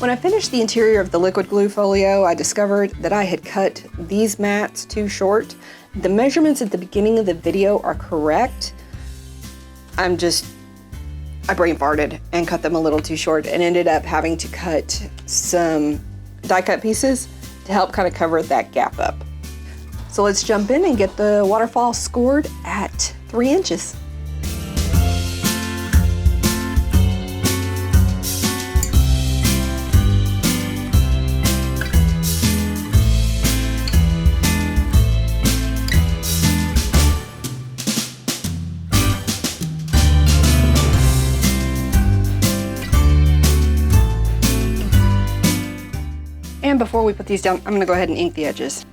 When I finished the interior of the liquid glue folio, I discovered that I had cut these mats too short. The measurements at the beginning of the video are correct. I brain farted and cut them a little too short and ended up having to cut some die cut pieces to help kind of cover that gap up. So let's jump in and get the waterfall scored at 3 inches. And before we put these down, I'm gonna go ahead and ink the edges.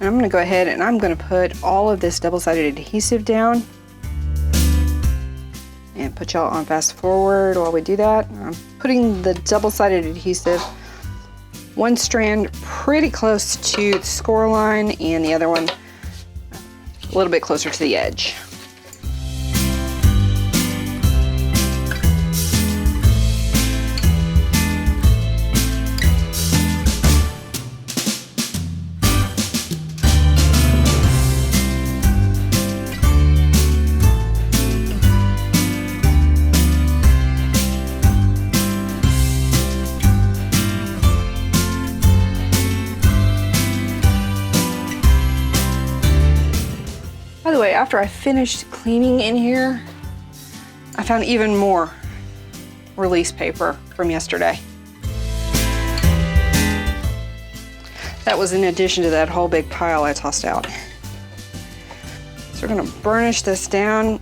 I'm going to go ahead and I'm going to put all of this double-sided adhesive down and put y'all on fast forward while we do that. I'm putting the double-sided adhesive, one strand pretty close to the score line and the other one a little bit closer to the edge. By the way, after I finished cleaning in here, I found even more release paper from yesterday. That was in addition to that whole big pile I tossed out. So we're gonna burnish this down.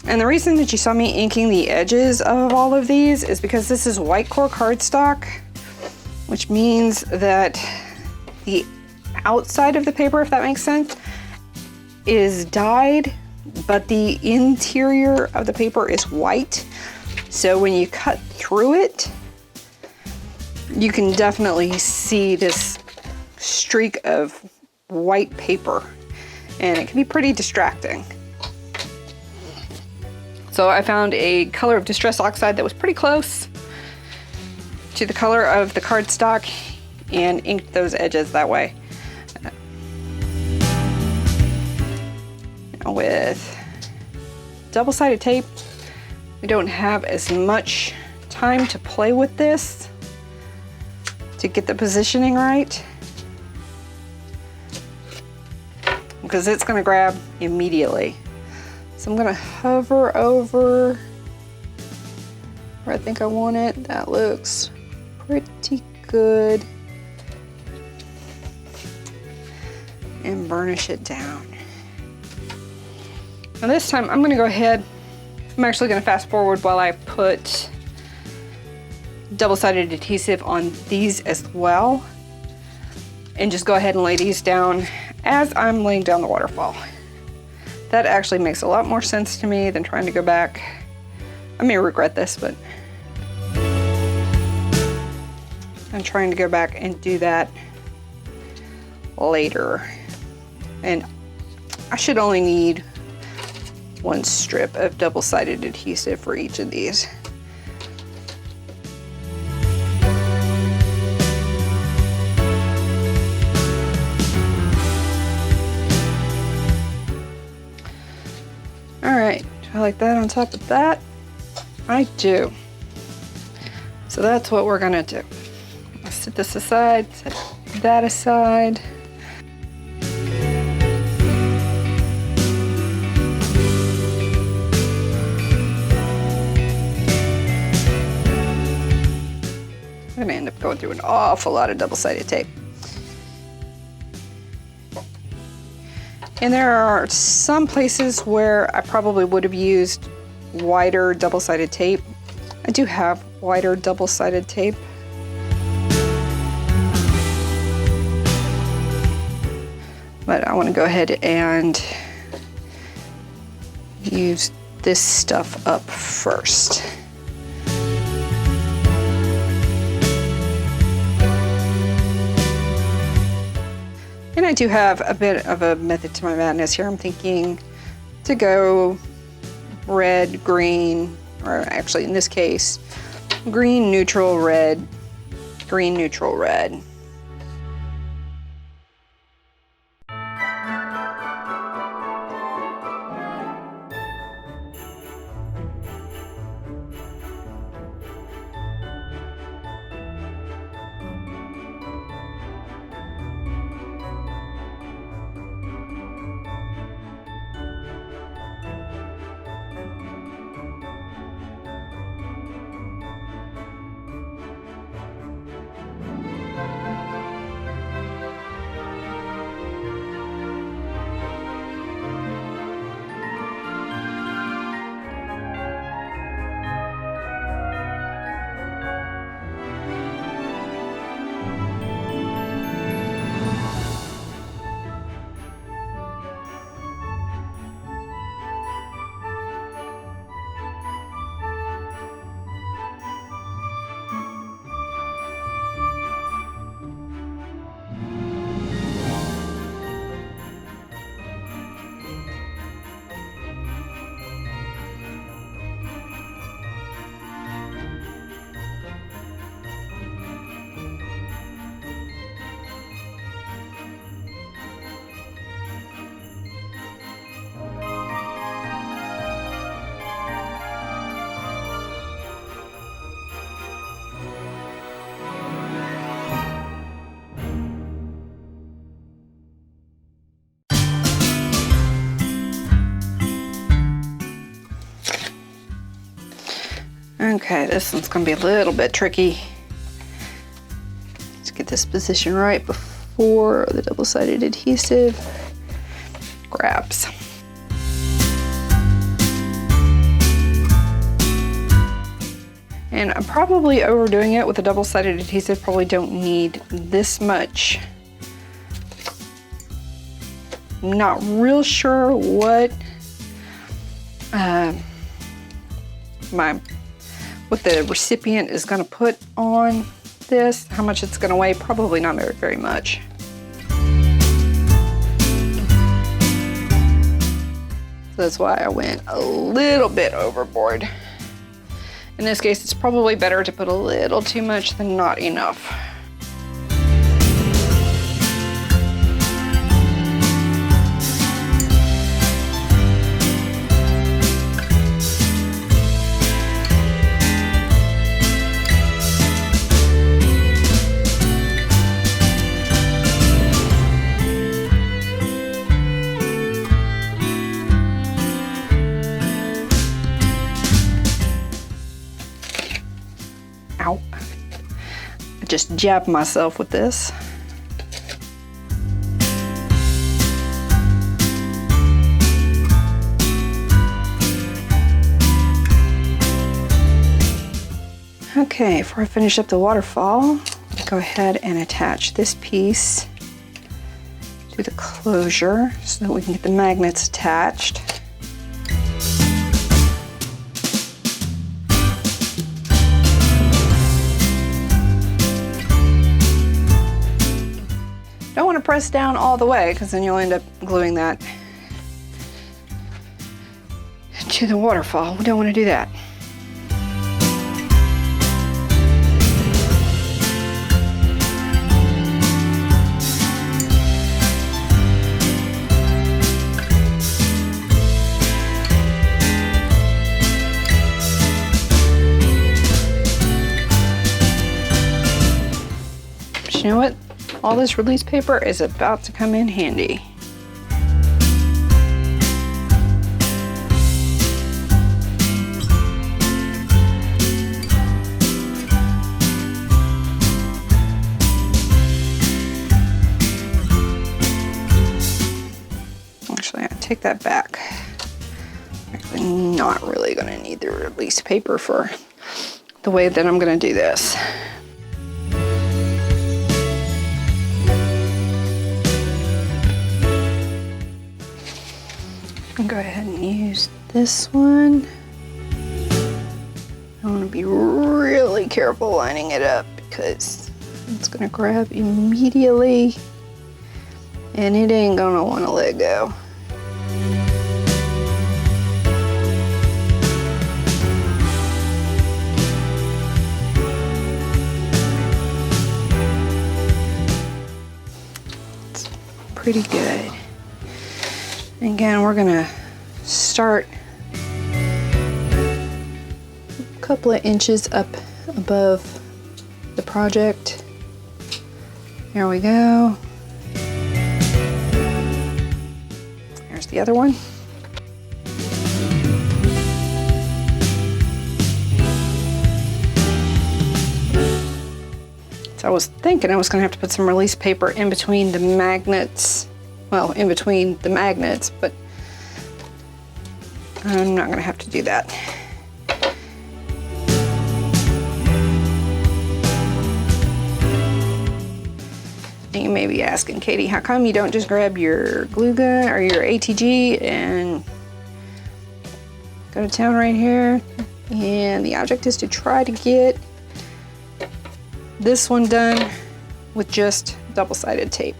And the reason that you saw me inking the edges of all of these is because this is white core cardstock, which means that the outside of the paper, if that makes sense, is dyed, but the interior of the paper is white. So when you cut through it, you can definitely see this streak of white paper, and it can be pretty distracting. So I found a color of Distress Oxide that was pretty close to the color of the cardstock and inked those edges that way. With double-sided tape, we don't have as much time to play with this to get the positioning right, because it's going to grab immediately. So I'm going to hover over where I think I want it. That looks pretty good, and burnish it down. Now this time I'm gonna go ahead, I'm actually gonna fast forward while I put double-sided adhesive on these as well, and just go ahead and lay these down as I'm laying down the waterfall. That actually makes a lot more sense to me than trying to go back. I may regret this, but I'm trying to go back and do that later. And I should only need one strip of double-sided adhesive for each of these. All right, do I like that on top of that? I do. So that's what we're gonna do. I'll set this aside, set that aside. I'm gonna end up going through an awful lot of double-sided tape. And there are some places where I probably would have used wider double-sided tape I do have wider double-sided tape. But I want to go ahead and use this stuff up first. And I do have a bit of a method to my madness here. I'm thinking to go red, green, or actually in this case, green, neutral, red, green, neutral, red. Okay, this one's gonna be a little bit tricky. Let's get this position right before the double-sided adhesive grabs. And I'm probably overdoing it with the double-sided adhesive. Probably don't need this much. I'm not real sure what what the recipient is going to put on this, how much it's going to weigh. Probably not very much. So that's why I went a little bit overboard. In this case, it's probably better to put a little too much than not enough. Ow. I just jabbed myself with this. Okay, before I finish up the waterfall, I'll go ahead and attach this piece to the closure so that we can get the magnets attached. Don't want to press down all the way because then you'll end up gluing that to the waterfall. We don't want to do that. But you know what? All this release paper is about to come in handy. Actually, I take that back. Actually, not really gonna need the release paper for the way that I'm gonna do this. I'll go ahead and use this one. I want to be really careful lining it up because it's gonna grab immediately and it ain't gonna want to let go. It's pretty good. Again, we're gonna start a couple of inches up above the project. Here we go. Here's the other one. So I was thinking I was gonna have to put some release paper in between the magnets. Well, in between the magnets, but I'm not gonna have to do that. And you may be asking, Katie, how come you don't just grab your glue gun or your ATG and go to town right here? And the object is to try to get this one done with just double-sided tape.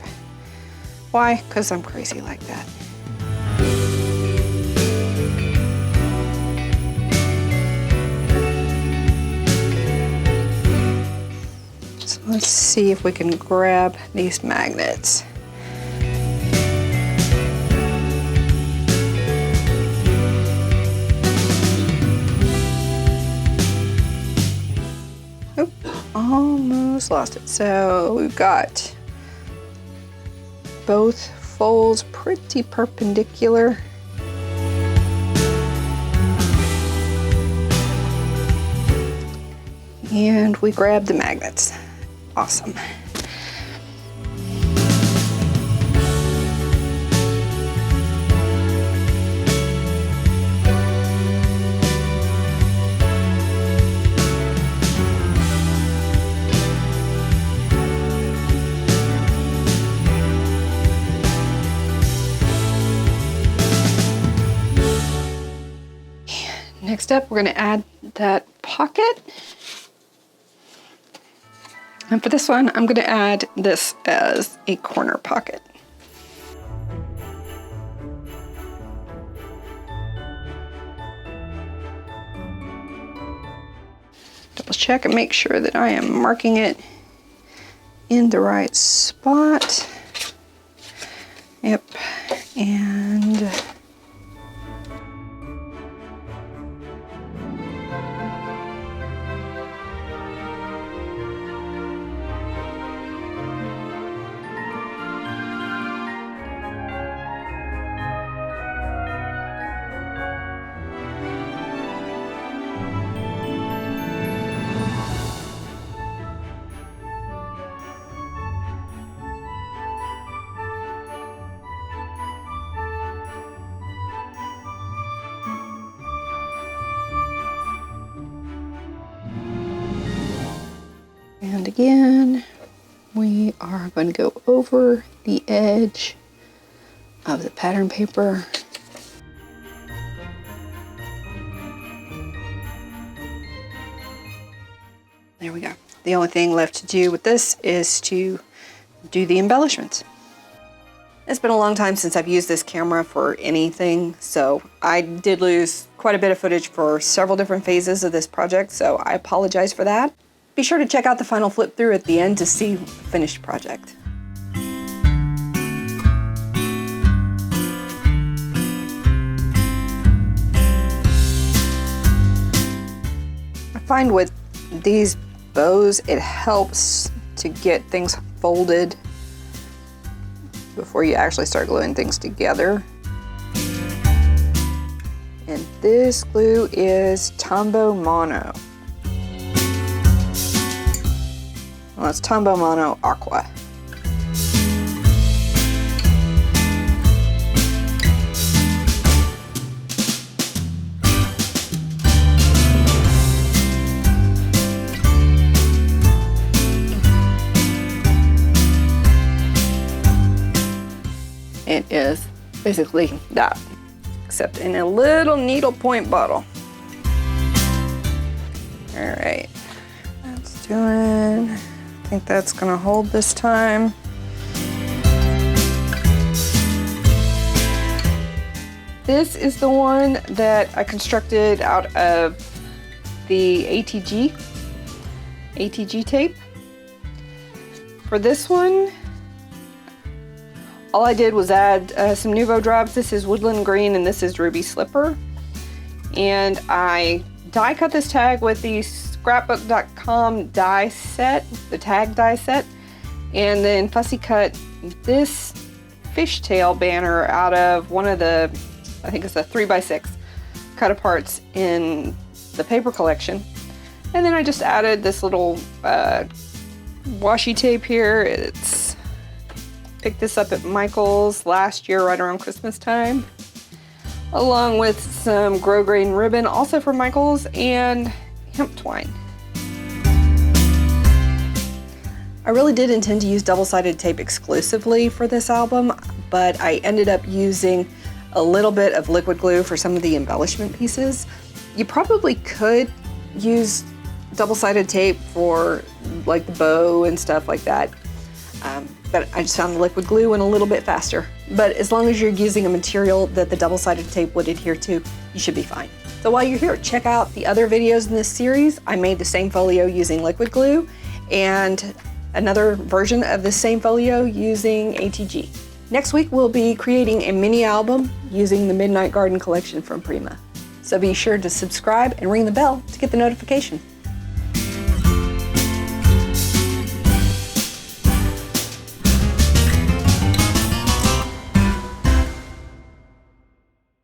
Why? Because I'm crazy like that. So let's see if we can grab these magnets. Oop, almost lost it. So we've got both folds pretty perpendicular. And we grab the magnets. Awesome. Next up, we're going to add that pocket. And for this one, I'm going to add this as a corner pocket. Double check and make sure that I am marking it in the right spot. Yep, and and again, we are going to go over the edge of the pattern paper. There we go. The only thing left to do with this is to do the embellishments. It's been a long time since I've used this camera for anything, so I did lose quite a bit of footage for several different phases of this project, so I apologize for that. Be sure to check out the final flip through at the end to see the finished project. I find with these bows, it helps to get things folded before you actually start gluing things together. And this glue is Tombow Mono. Well, it's Tombow Mono Aqua. it is basically that, except in a little needlepoint bottle. All right, that's doing, I think that's gonna hold this time. This is the one that I constructed out of the ATG tape. For this one, all I did was add some Nuvo drops. This is Woodland Green and this is Ruby Slipper. And I die cut this tag with the Scrapbook.com die set, the tag die set, and then fussy cut this fishtail banner out of one of the, I think it's a 3x6 cut aparts in the paper collection. And then I just added this little washi tape here. It's picked this up at Michael's last year right around Christmas time, along with some grosgrain ribbon also from Michael's and hemp twine. I really did intend to use double-sided tape exclusively for this album, but I ended up using a little bit of liquid glue for some of the embellishment pieces. You probably could use double-sided tape for like the bow and stuff like that, but I just found the liquid glue went a little bit faster. But as long as you're using a material that the double-sided tape would adhere to, you should be fine. So while you're here, check out the other videos in this series. I made the same folio using liquid glue and another version of the same folio using ATG. Next week, we'll be creating a mini album using the Midnight Garden collection from Prima. So be sure to subscribe and ring the bell to get the notification.